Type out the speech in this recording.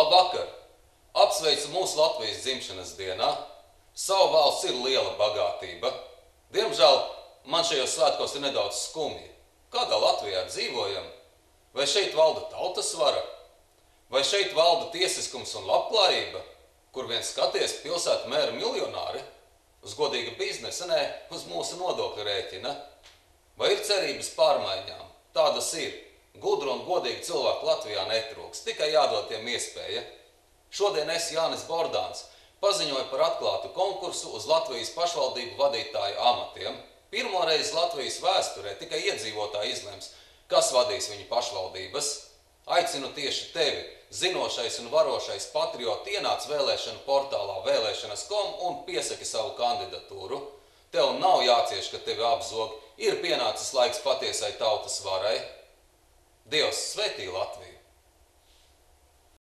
Labvakar! Apsveicu mūsu Latvijas dzimšanas dienā. Savu valsts ir liela bagātība. Diemžēl man šajos svētkos ir nedaudz skumji. Kādā Latvijā dzīvojam? Vai šeit valda tautas vara? Vai šeit valda tiesiskums un labklājība? Kur vien skaties pilsētu mēra miljonāri? Uz godīga biznesa, nē, uz mūsu nodokļu rēķina. Vai ir cerības pārmaiņām? Tādas ir. Gudru un godīgi cilvēku Latvijā netrūks, tikai jādod tiem iespēja. Šodien es, Jānis Bordāns, paziņoju par atklātu konkursu uz Latvijas pašvaldību vadītāju amatiem. Pirmo reizi Latvijas vēsturē tikai iedzīvotāji izlems, kas vadīs viņu pašvaldības. Aicinu tieši tevi, zinošais un varošais patrioti, ienāc vēlēšanu portālā vēlēšanas.com un piesaki savu kandidatūru. Tev nav jācieš, ka tevi apzog, ir pienācis laiks patiesai tautas varai. Dievs svētī Latviju!